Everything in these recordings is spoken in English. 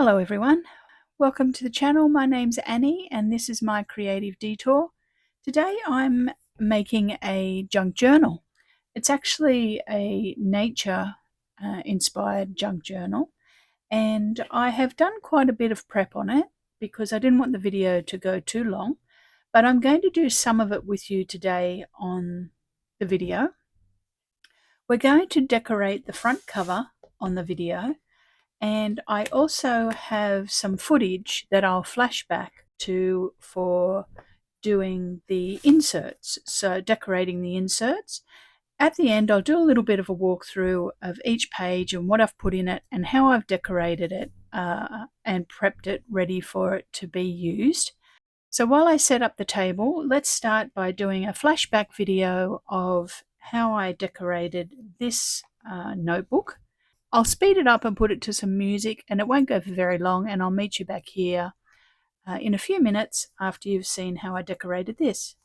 Hello everyone, welcome to the channel. My name's Annie and this is my creative detour. Today I'm making a junk journal. It's actually a nature inspired junk journal, and I have done quite a bit of prep on it because I didn't want the video to go too long, but I'm going to do some of it with you today on the video. We're going to decorate the front cover on the video, and I also have some footage that I'll flash back to for doing the inserts, so decorating the inserts. At the end, I'll do a little bit of a walkthrough of each page and what I've put in it and how I've decorated it and prepped it ready for it to be used. So while I set up the table, let's start by doing a flashback video of how I decorated this notebook. I'll speed it up and put it to some music, and it won't go for very long, and I'll meet you back here in a few minutes after you've seen how I decorated this.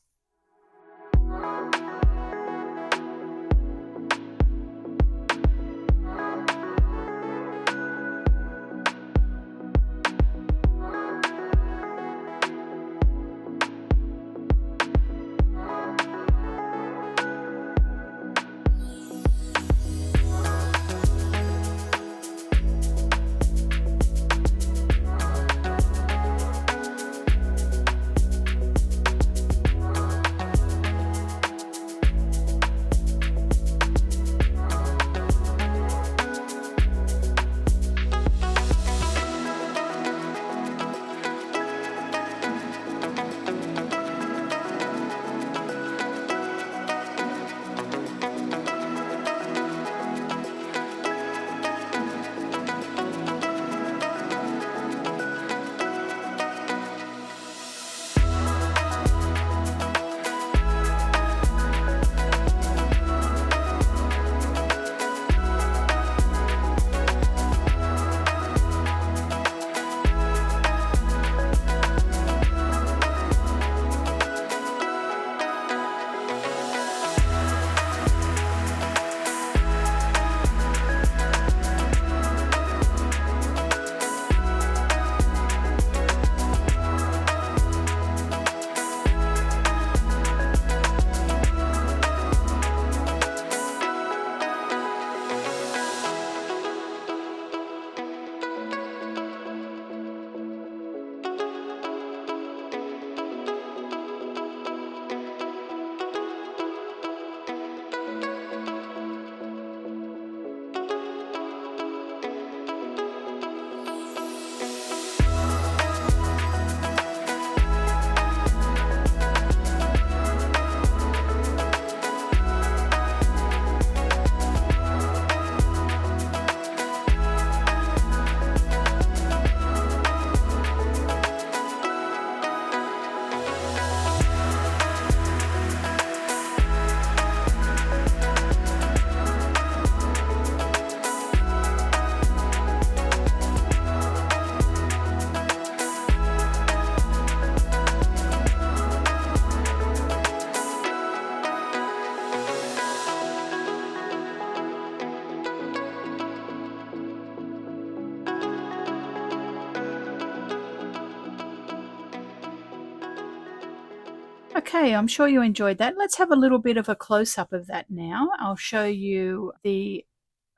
Okay, I'm sure you enjoyed that. Let's have a little bit of a close-up of that now. I'll show you the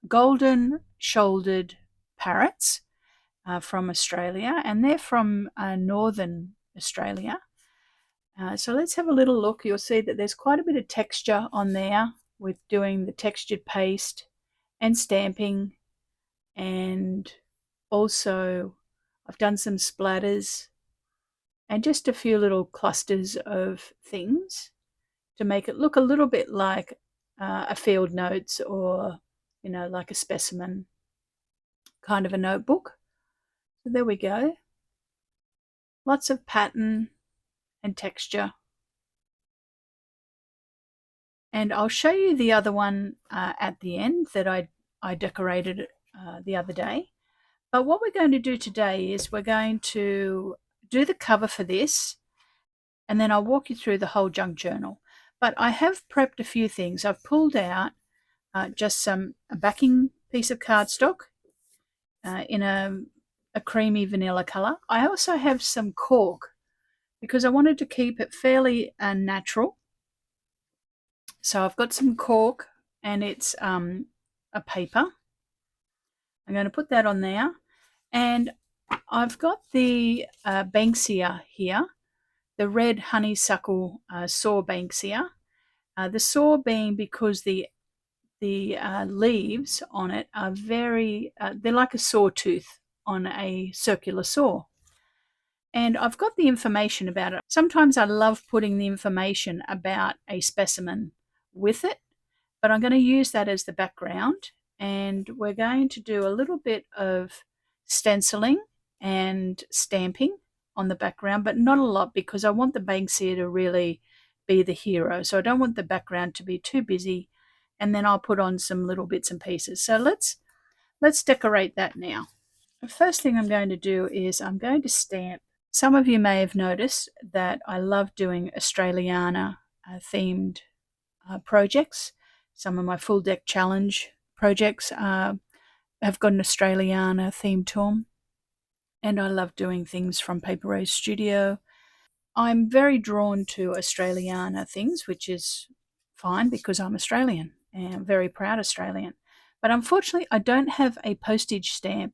golden shouldered parrots from Australia, and they're from northern Australia. So let's have a little look. You'll see that there's quite a bit of texture on there with doing the textured paste and stamping, and also I've done some splatters and just a few little clusters of things to make it look a little bit like a field notes, or like a specimen kind of a notebook. So there we go, lots of pattern and texture. And I'll show you the other one at the end that I decorated the other day. But what we're going to do today is we're going to do the cover for this, and then I'll walk you through the whole junk journal. But I have prepped a few things. I've pulled out just a backing piece of cardstock in a a creamy vanilla color. I also have some cork because I wanted to keep it fairly natural. So I've got some cork and it's a paper. I'm going to put that on there. And I've got the Banksia here, the red honeysuckle saw Banksia. The saw being because the leaves on it are very, they're like a sawtooth on a circular saw. And I've got the information about it. Sometimes I love putting the information about a specimen with it, but I'm going to use that as the background. And we're going to do a little bit of stenciling and stamping on the background, but not a lot because I want the Banksia to really be the hero. So I don't want the background to be too busy. And then I'll put on some little bits and pieces. So let's decorate that now. The first thing I'm going to do is I'm going to stamp. Some of you may have noticed that I love doing Australiana themed projects. Some of my full deck challenge projects have got an Australiana theme to them. And I love doing things from Paper Rose Studio. I'm very drawn to Australiana things, which is fine because I'm Australian and I'm very proud Australian. But unfortunately, I don't have a postage stamp,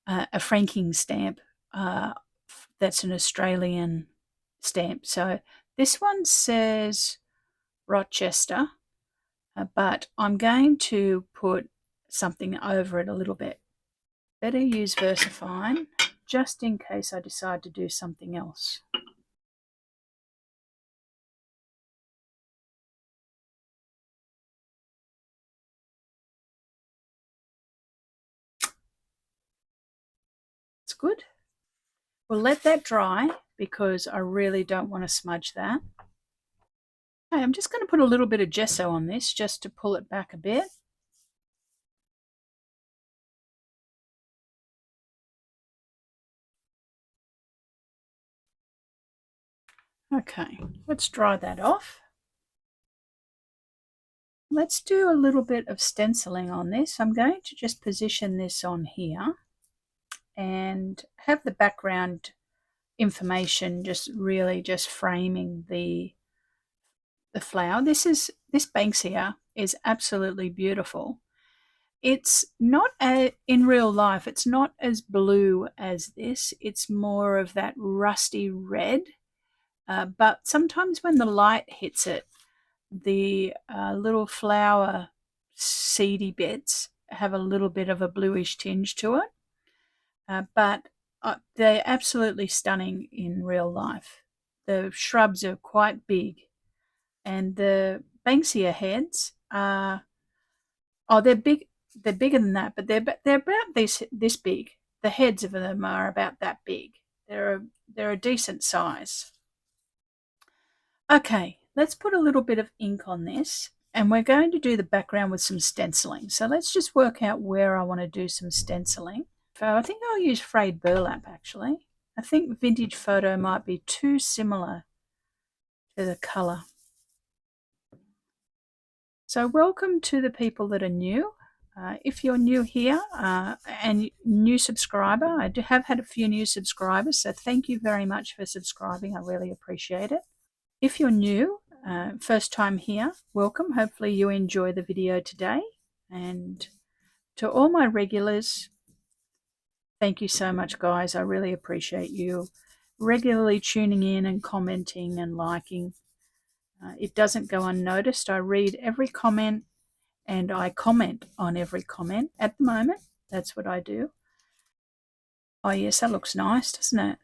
a franking stamp uh, that's an Australian stamp. So this one says Rochester, but I'm going to put something over it a little bit. Better use VersaFine just in case I decide to do something else. It's good. We'll let that dry because I really don't want to smudge that. Okay, I'm just going to put a little bit of gesso on this just to pull it back a bit. Okay, let's dry that off. Let's do a little bit of stenciling on this. I'm going to just position this on here and have the background information just really just framing the flower. This Banksia is absolutely beautiful. It's not in real life, it's not as blue as this. It's more of that rusty red. But sometimes when the light hits it, the little flower seedy bits have a little bit of a bluish tinge to it. But they're absolutely stunning in real life. The shrubs are quite big, and the Banksia heads are, oh, they're big. They're bigger than that, but they're about this big. The heads of them are about that big. They're a decent size. Okay, let's put a little bit of ink on this, and we're going to do the background with some stenciling. So let's just work out where I want to do some stenciling. So I think I'll use frayed burlap actually. I think vintage photo might be too similar to the colour. So welcome to the people that are new. If you're new here and new subscriber, I have had a few new subscribers, so thank you very much for subscribing. I really appreciate it. If you're new, first time here, welcome. Hopefully you enjoy the video today. And to all my regulars, thank you so much, guys. I really appreciate you regularly tuning in and commenting and liking. It doesn't go unnoticed. I read every comment and I comment on every comment at the moment. That's what I do. Oh yes, that looks nice, doesn't it?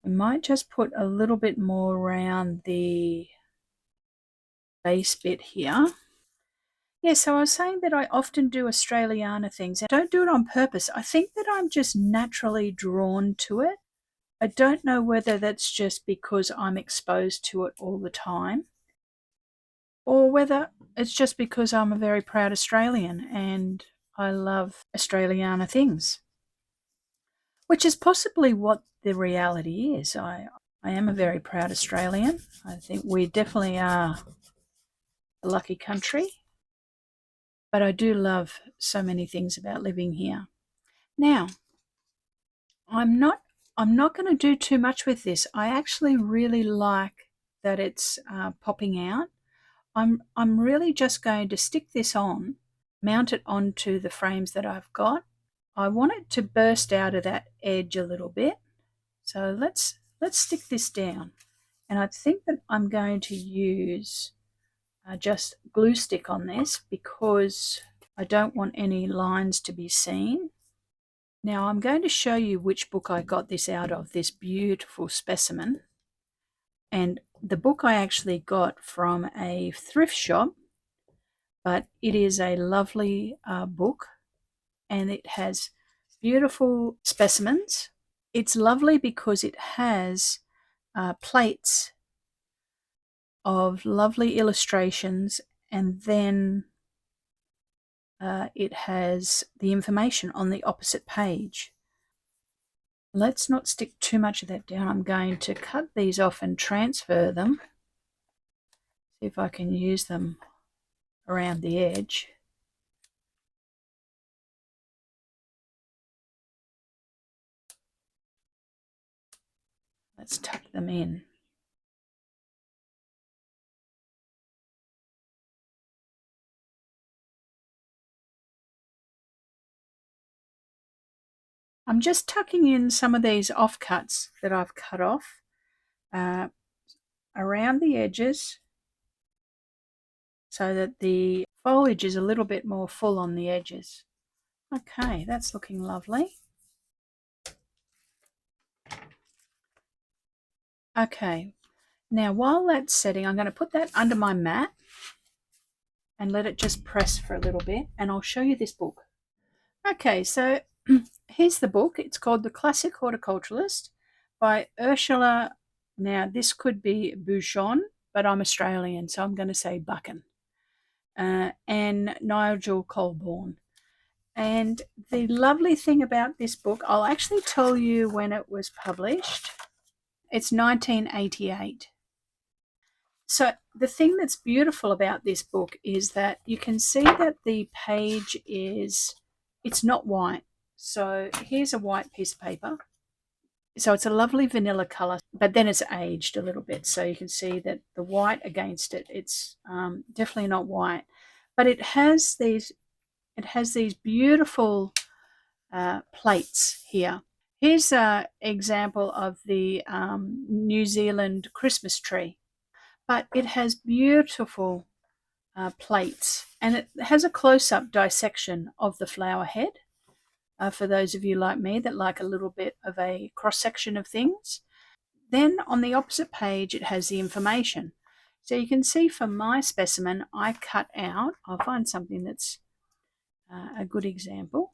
We might just put a little bit more around the base bit here. Yeah, so I was saying that I often do Australiana things. I don't do it on purpose. I think that I'm just naturally drawn to it. I don't know whether that's just because I'm exposed to it all the time, or whether it's just because I'm a very proud Australian and I love Australiana things, which is possibly what the reality is. I am a very proud Australian. I think we definitely are a lucky country. but I do love so many things about living here. Now, I'm not I'm not going to do too much with this. I actually really like that it's popping out. I'm really just going to stick this on, mount it onto the frames that I've got. I want it to burst out of that edge a little bit. So let's stick this down. And I think that I'm going to use just glue stick on this because I don't want any lines to be seen. Now I'm going to show you which book I got this out of, this beautiful specimen. And the book I actually got from a thrift shop, but it is a lovely book and it has beautiful specimens. It's lovely because it has plates of lovely illustrations, and then it has the information on the opposite page. Let's not stick too much of that down. I'm going to cut these off and transfer them. See if I can use them around the edge. Let's tuck them in. I'm just tucking in some of these offcuts that I've cut off around the edges so that the foliage is a little bit more full on the edges. Okay, that's looking lovely. Okay, now while that's setting, I'm going to put that under my mat and let it just press for a little bit, and I'll show you this book. Okay, so here's the book. It's called The Classic Horticulturalist by Ursula. Now, this could be Bouchon, but I'm Australian, so I'm going to say Buchan. And Nigel Colborne. And the lovely thing about this book, I'll actually tell you when it was published. It's 1988. So the thing that's beautiful about this book is that you can see that the page it's not white. So here's a white piece of paper. So it's a lovely vanilla color, but then it's aged a little bit. So you can see that the white against it, it's definitely not white, but it has these beautiful plates here. Here's an example of the New Zealand Christmas tree, but it has beautiful plates, and it has a close-up dissection of the flower head. For those of you like me that like a little bit of a cross-section of things. Then on the opposite page, it has the information. So you can see for my specimen, I cut out, I'll find something that's a good example.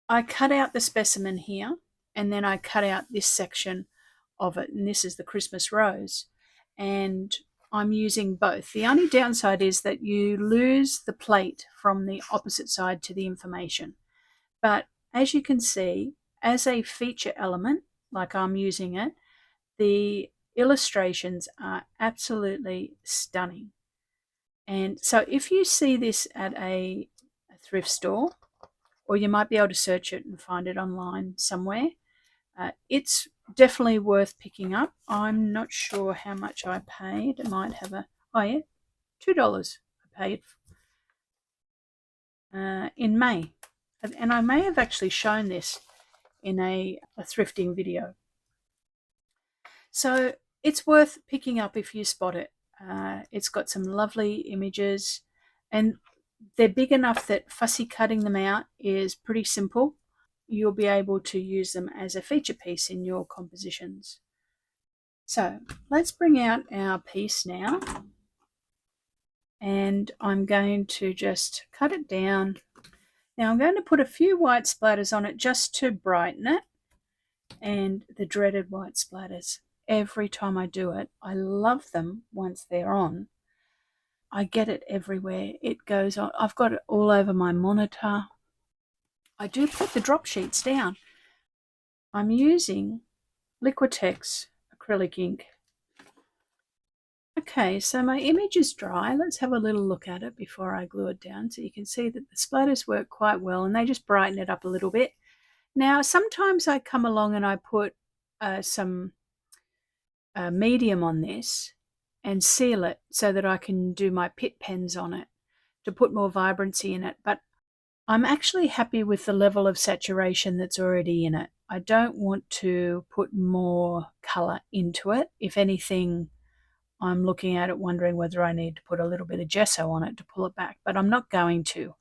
I cut out the specimen here, and then I cut out this section of it, and this is the Christmas rose. And I'm using both. The only downside is that you lose the plate from the opposite side to the information. But as you can see, as a feature element, like I'm using it, the illustrations are absolutely stunning. And so if you see this at a thrift store, or you might be able to search it and find it online somewhere, it's definitely worth picking up. I'm not sure how much I paid. It might have oh yeah, $2 I paid in May. And I may have actually shown this in a thrifting video. So it's worth picking up if you spot it. It's got some lovely images, and they're big enough that fussy cutting them out is pretty simple. You'll be able to use them as a feature piece in your compositions. So let's bring out our piece now, and I'm going to just cut it down. Now I'm going to put a few white splatters on it just to brighten it, and the dreaded white splatters. Every time I do it, I love them once they're on. I get it everywhere. It goes on. I've got it all over my monitor. I do put the drop sheets down. I'm using Liquitex acrylic ink. Okay, so my image is dry. Let's have a little look at it before I glue it down. So you can see that the splatters work quite well and they just brighten it up a little bit. Now, sometimes I come along and I put some medium on this and seal it so that I can do my pit pens on it to put more vibrancy in it. But I'm actually happy with the level of saturation that's already in it. I don't want to put more colour into it. If anything, I'm looking at it wondering whether I need to put a little bit of gesso on it to pull it back, but I'm not going to.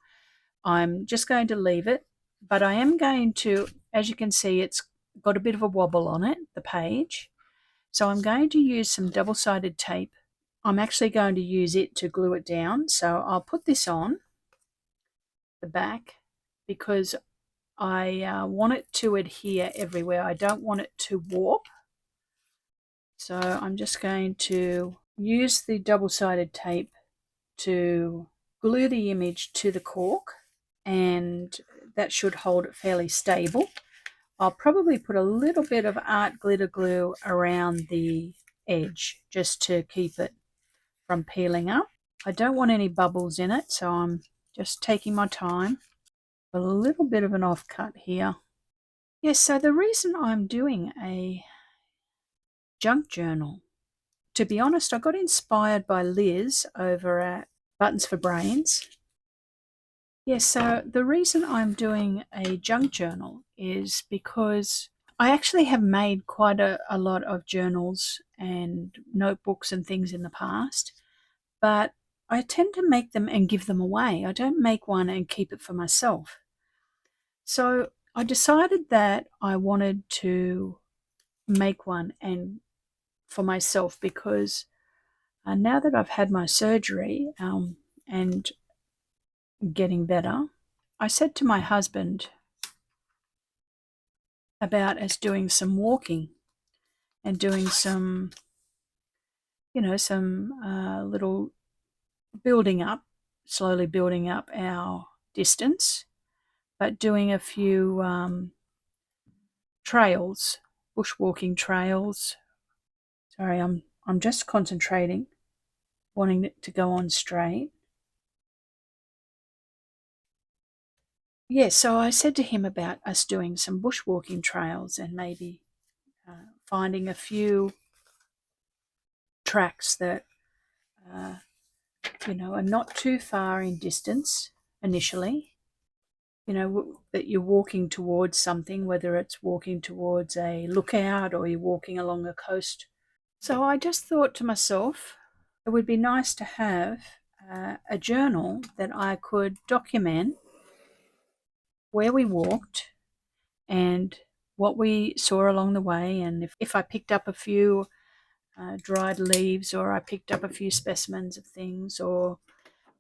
I'm just going to leave it, but I am going to, as you can see, it's got a bit of a wobble on it, the page. So I'm going to use some double-sided tape. I'm actually going to use it to glue it down. So I'll put this on the back because I want it to adhere everywhere. I don't want it to warp. So I'm just going to use the double-sided tape to glue the image to the cork, and that should hold it fairly stable. I'll probably put a little bit of art glitter glue around the edge just to keep it from peeling up. I don't want any bubbles in it, so I'm just taking my time. A little bit of an offcut here. Yes, so the reason I'm doing a junk journal, to be honest, I got inspired by Liz over at Buttons for Brains. Yes, so the reason I'm doing a junk journal is because I actually have made quite a lot of journals and notebooks and things in the past, but I tend to make them and give them away. I don't make one and keep it for myself. So I decided that I wanted to make one and for myself because now that I've had my surgery and getting better, I said to my husband about us doing some walking and doing some, some little building up, slowly building up our distance, but doing a few trails, bushwalking trails. Sorry, I'm just concentrating, wanting it to go on straight. Yes, so I said to him about us doing some bushwalking trails and maybe finding a few tracks that are not too far in distance initially. That you're walking towards something, whether it's walking towards a lookout or you're walking along a coast. So I just thought to myself, it would be nice to have a journal that I could document where we walked and what we saw along the way, and if I picked up a few dried leaves or I picked up a few specimens of things or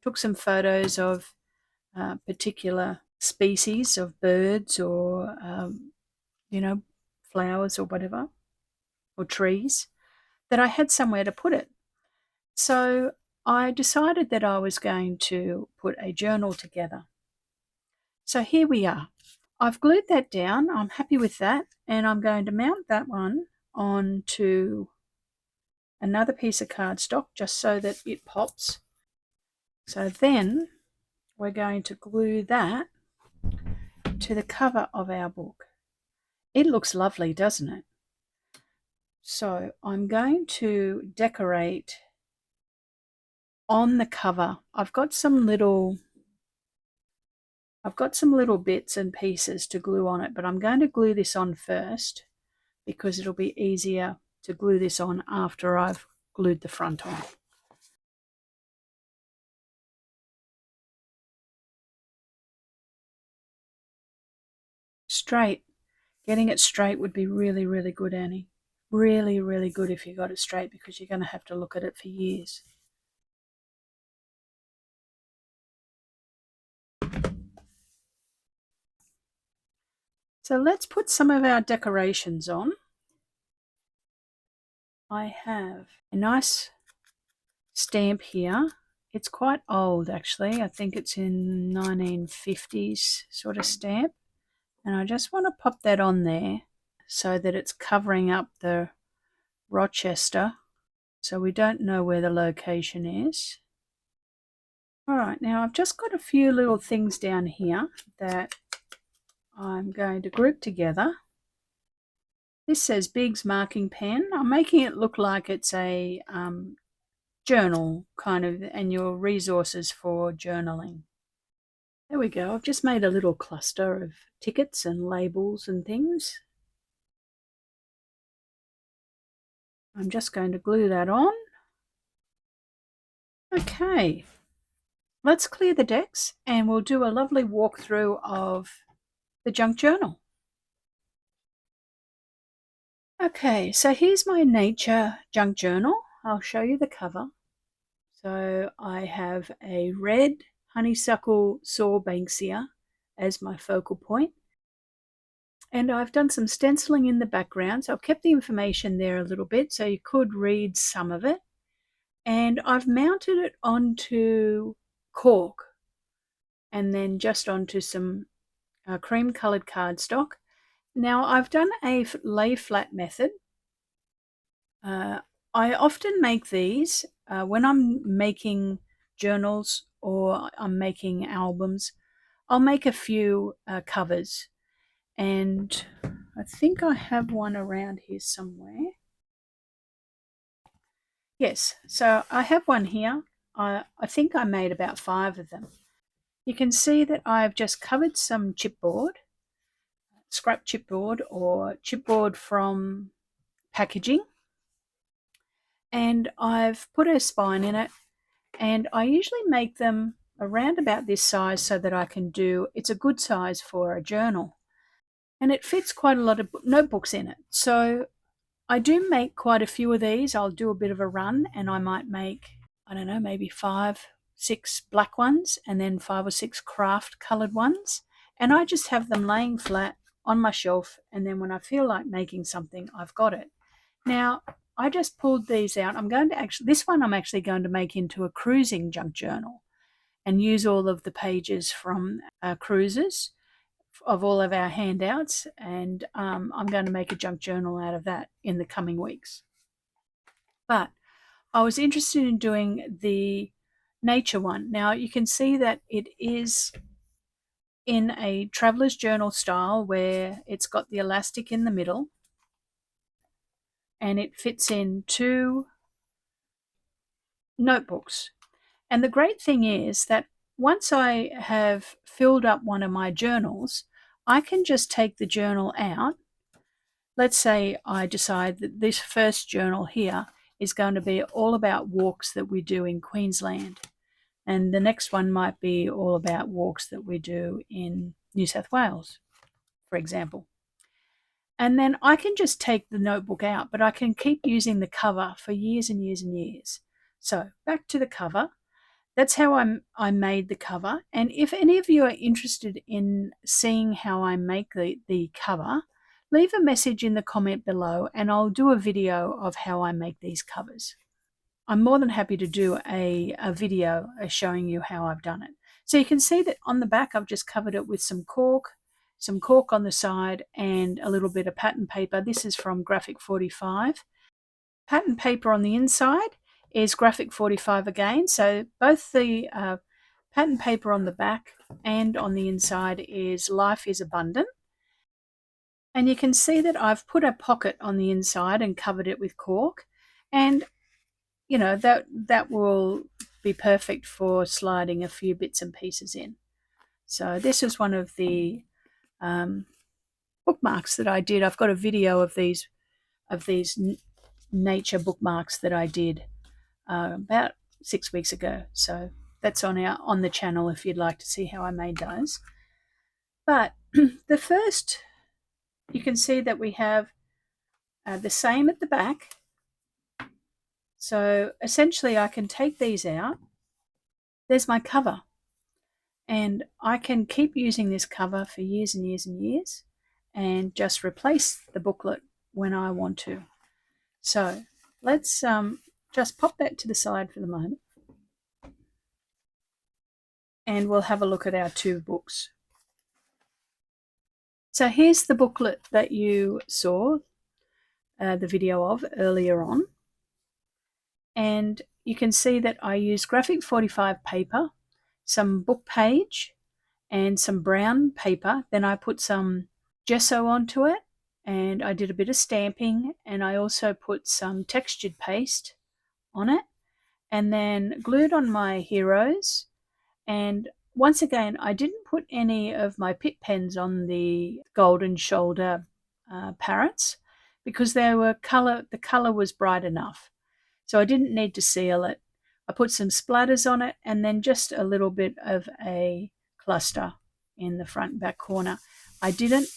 took some photos of particular species of birds or, flowers or whatever, or trees, that I had somewhere to put it. So I decided that I was going to put a journal together. So here we are. I've glued that down. I'm happy with that. And I'm going to mount that one onto another piece of cardstock just so that it pops. So then we're going to glue that to the cover of our book. It looks lovely, doesn't it? So I'm going to decorate on the cover. I've got some little bits and pieces to glue on it, but I'm going to glue this on first because it'll be easier to glue this on after I've glued the front on. Straight. Getting it straight would be really, really good, Annie. Really, really good if you got it straight because you're going to have to look at it for years. So let's put some of our decorations on. I have a nice stamp here. It's quite old actually. I think it's in 1950s sort of stamp. And I just want to pop that on there so that it's covering up the Rochester. so we don't know where the location is. All right, now I've just got a few little things down here that I'm going to group together. This says Big's marking pen. I'm making it look like it's a journal kind of, and your resources for journaling. There we go. I've just made a little cluster of tickets and labels and things. I'm just going to glue that on. Okay, let's clear the decks and we'll do a lovely walkthrough of the junk journal. Okay, so here's my nature junk journal. I'll show you the cover. So I have a red honeysuckle saw banksia as my focal point. And I've done some stenciling in the background. So I've kept the information there a little bit so you could read some of it. And I've mounted it onto cork and then just onto some cream colored cardstock. Now I've done a lay flat method. I often make these when I'm making journals or I'm making albums. I'll make a few covers, and I think I have one around here somewhere. Yes, so I have one here. I think I made about 5 of them. You can see that I've just covered some chipboard, scrap chipboard or chipboard from packaging, and I've put a spine in it, and I usually make them around about this size so that I can do, it's a good size for a journal, and it fits quite a lot of notebooks in it. So I do make quite a few of these. I'll do a bit of a run and I might make, I don't know, maybe 5, 6 black ones and then 5 or 6 craft colored ones, and I just have them laying flat on my shelf, and then when I feel like making something, I've got it. Now I just pulled these out. I'm going to actually, this one I'm actually going to make into a cruising junk journal and use all of the pages from cruises of all of our handouts, and I'm going to make a junk journal out of that in the coming weeks. But I was interested in doing the nature one. Now you can see that it is in a traveler's journal style where it's got the elastic in the middle and it fits in 2 notebooks. And the great thing is that once I have filled up one of my journals, I can just take the journal out. Let's say I decide that this first journal here is going to be all about walks that we do in Queensland, and the next one might be all about walks that we do in New South Wales, for example. And then I can just take the notebook out, but I can keep using the cover for years and years and years. So back to the cover. That's how I made the cover. And if any of you are interested in seeing how I make the cover, leave a message in the comment below and I'll do a video of how I make these covers. I'm more than happy to do a video showing you how I've done it. So you can see that on the back I've just covered it with some cork on the side and a little bit of pattern paper. This is from Graphic 45. Pattern paper on the inside is Graphic 45 again. So both the pattern paper on the back and on the inside is Life is Abundant. And you can see that I've put a pocket on the inside and covered it with cork. And, you know, that will be perfect for sliding a few bits and pieces in. So this is one of the bookmarks that I did. I've got a video of these nature bookmarks that I did about 6 weeks ago. So that's on the channel if you'd like to see how I made those. But the first, you can see that we have the same at the back. So essentially I can take these out. There's my cover. And I can keep using this cover for years and years and years and just replace the booklet when I want to. So let's just pop that to the side for the moment. And we'll have a look at our 2 books. So here's the booklet that you saw the video of earlier on. And you can see that I use graphic 45 paper, some book page, and some brown paper. Then I put some gesso onto it, and I did a bit of stamping, and I also put some textured paste on it, and then glued on my heroes. And once again, I didn't put any of my pit pens on the golden shoulder parrots because the color was bright enough. So I didn't need to seal it. I put some splatters on it and then just a little bit of a cluster in the front and back corner. I didn't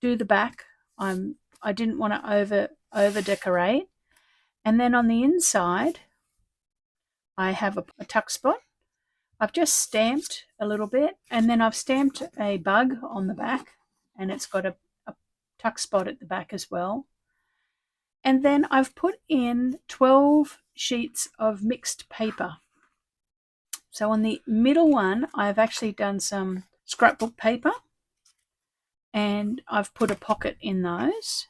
do the back. I didn't want to over decorate. And then on the inside, I have a tuck spot. I've just stamped a little bit, and then I've stamped a bug on the back, and it's got a tuck spot at the back as well. And then I've put in 12 sheets of mixed paper. So on the middle one, I've actually done some scrapbook paper, and I've put a pocket in those,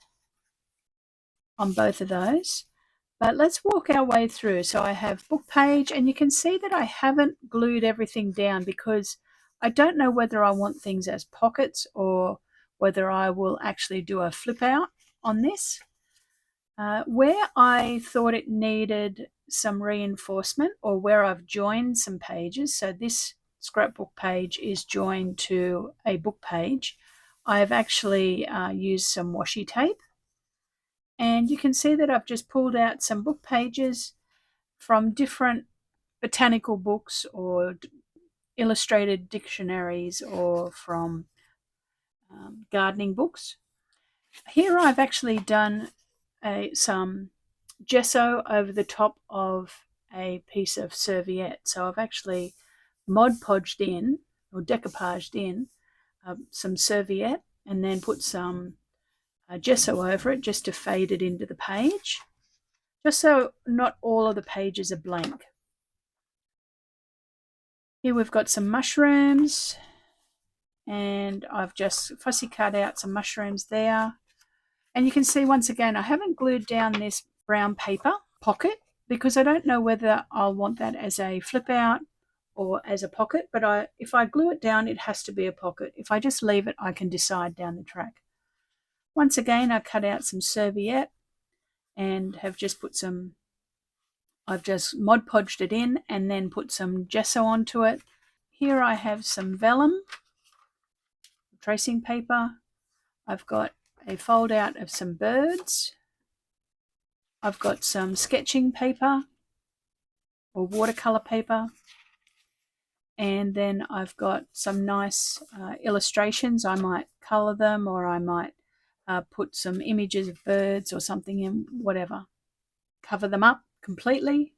on both of those. But let's walk our way through. So I have book page, and you can see that I haven't glued everything down because I don't know whether I want things as pockets or whether I will actually do a flip out on this. Where I thought it needed some reinforcement, or where I've joined some pages, so this scrapbook page is joined to a book page, I've actually used some washi tape. And you can see that I've just pulled out some book pages from different botanical books or illustrated dictionaries or from gardening books. Here I've actually done some gesso over the top of a piece of serviette. So I've actually Mod Podged in or decoupaged in some serviette and then put some gesso over it just to fade it into the page, just so not all of the pages are blank. Here we've got some mushrooms, and I've just fussy cut out some mushrooms there. And you can see once again, I haven't glued down this brown paper pocket because I don't know whether I'll want that as a flip out or as a pocket, but if I glue it down, it has to be a pocket. If I just leave it, I can decide down the track. Once again, I cut out some serviette and have just put some, I've just Mod Podged it in and then put some gesso onto it. Here I have some vellum, tracing paper. I've got a fold out of some birds. I've got some sketching paper or watercolor paper. And then I've got some nice illustrations. I might color them, or I might put some images of birds or something in, whatever. Cover them up completely.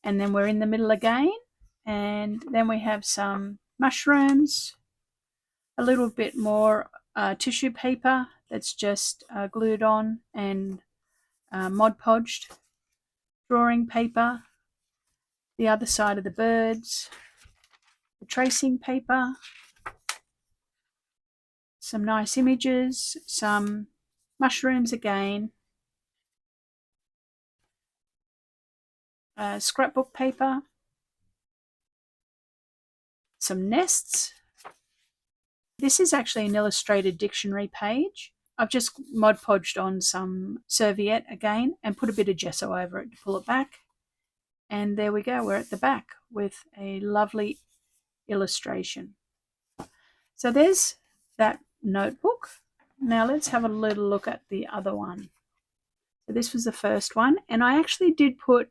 And then we're in the middle again. And then we have some mushrooms, a little bit more tissue paper that's just glued on, and Mod Podged drawing paper, the other side of the birds, the tracing paper, some nice images, some mushrooms again, scrapbook paper, some nests. This is actually an illustrated dictionary page. I've just Mod Podged on some serviette again and put a bit of gesso over it to pull it back. And there we go, we're at the back with a lovely illustration. So there's that notebook. Now let's have a little look at the other one. So this was the first one, and I actually did put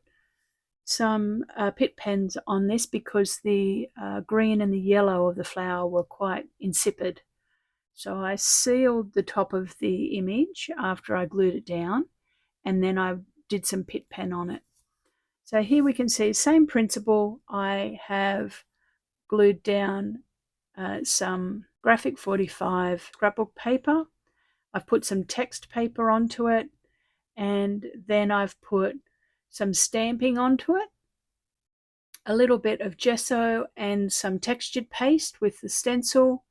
some pit pens on this because the green and the yellow of the flower were quite insipid. So I sealed the top of the image after I glued it down, and then I did some pit pen on it. So here we can see, same principle. I have glued down some graphic 45 scrapbook paper. I've put some text paper onto it, and then I've put some stamping onto it, a little bit of gesso and some textured paste with the stencil,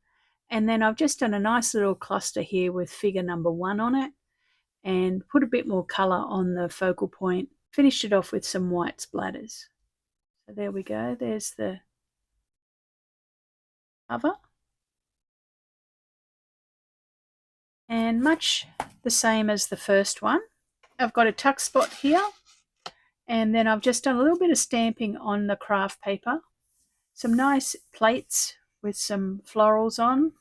and then I've just done a nice little cluster here with figure number 1 on it and put a bit more colour on the focal point Finished it off with some white splatters. So there we go, there's the cover. And much the same as the first one. I've got a tuck spot here, and then I've just done a little bit of stamping on the craft paper. Some nice plates with some florals on.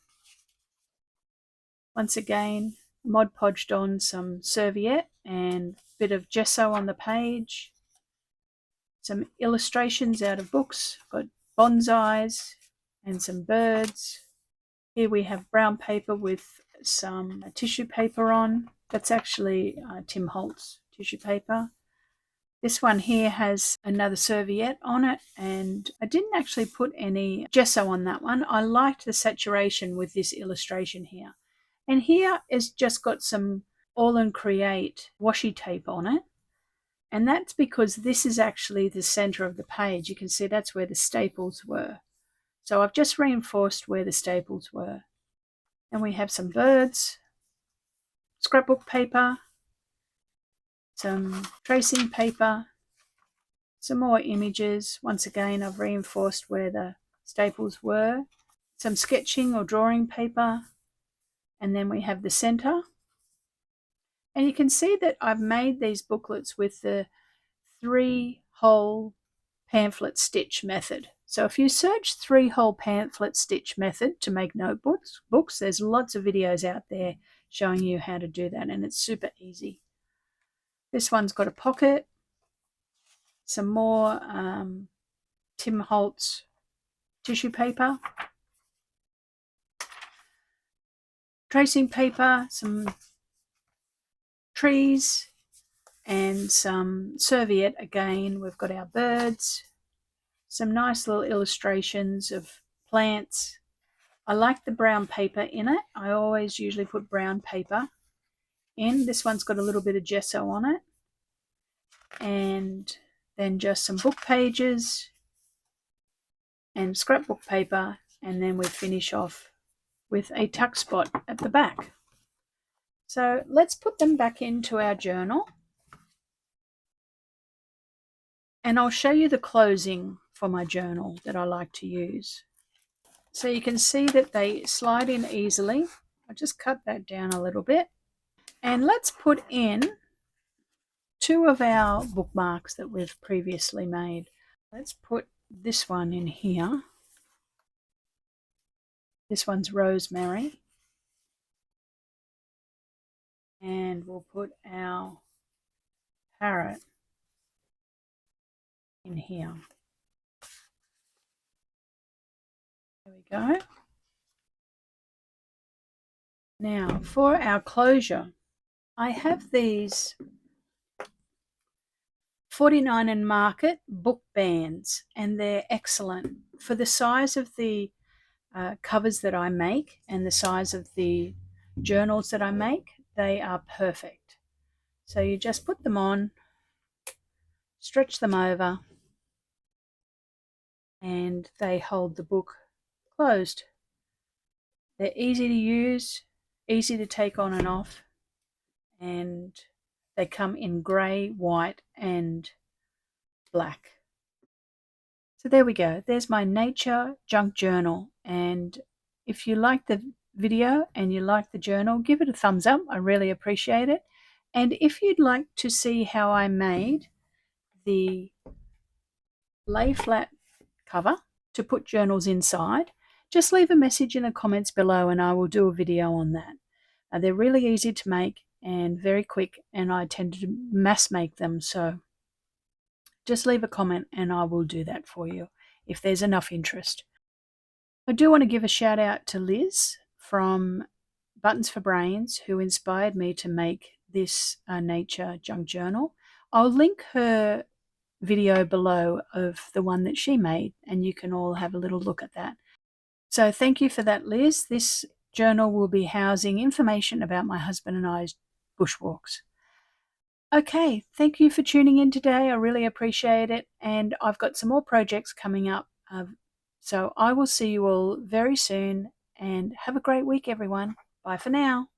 Once again, Mod Podged on some serviette and a bit of gesso on the page. Some illustrations out of books. Got bonsais and some birds. Here we have brown paper with some tissue paper on. That's actually Tim Holtz tissue paper. This one here has another serviette on it, and I didn't actually put any gesso on that one. I liked the saturation with this illustration here. And here is just got some All and Create washi tape on it. And that's because this is actually the center of the page. You can see that's where the staples were. So I've just reinforced where the staples were. And we have some birds, scrapbook paper, some tracing paper, some more images. Once again, I've reinforced where the staples were, some sketching or drawing paper, and then we have the center. And you can see that I've made these booklets with the 3-hole pamphlet stitch method. So if you search 3-hole pamphlet stitch method to make notebooks, there's lots of videos out there showing you how to do that, and it's super easy. This one's got a pocket, some more Tim Holtz tissue paper, tracing paper, some trees, and some serviette again. We've got our birds, some nice little illustrations of plants. I like the brown paper in it. I always usually put brown paper in. This one's got a little bit of gesso on it. And then just some book pages and scrapbook paper, and then we finish off with a tuck spot at the back. So let's put them back into our journal, and I'll show you the closing for my journal that I like to use. So you can see that they slide in easily. I'll just cut that down a little bit, and let's put in 2 of our bookmarks that we've previously made. Let's put this one in here. This one's rosemary. And we'll put our parrot in here. There we go. Now for our closure, I have these 49 and Market book bands, and they're excellent for the size of the covers that I make and the size of the journals that I make. They are perfect. So you just put them on, stretch them over, and they hold the book closed. They're easy to use, easy to take on and off, and they come in grey, white, and black. So there we go. There's my nature junk journal. And if you like the video and you like the journal, give it a thumbs up. I really appreciate it. And if you'd like to see how I made the lay flat cover to put journals inside, just leave a message in the comments below and I will do a video on that. They're really easy to make and very quick, and I tend to mass make them, so just leave a comment and I will do that for you if there's enough interest. I do want to give a shout out to Liz from Buttons for Brains, who inspired me to make this nature junk journal. I'll link her video below of the one that she made, and you can all have a little look at that. So thank you for that, Liz. This journal will be housing information about my husband and I's bushwalks. Okay, thank you for tuning in today. I really appreciate it, and I've got some more projects coming up. So I will see you all very soon, and have a great week, everyone. Bye for now.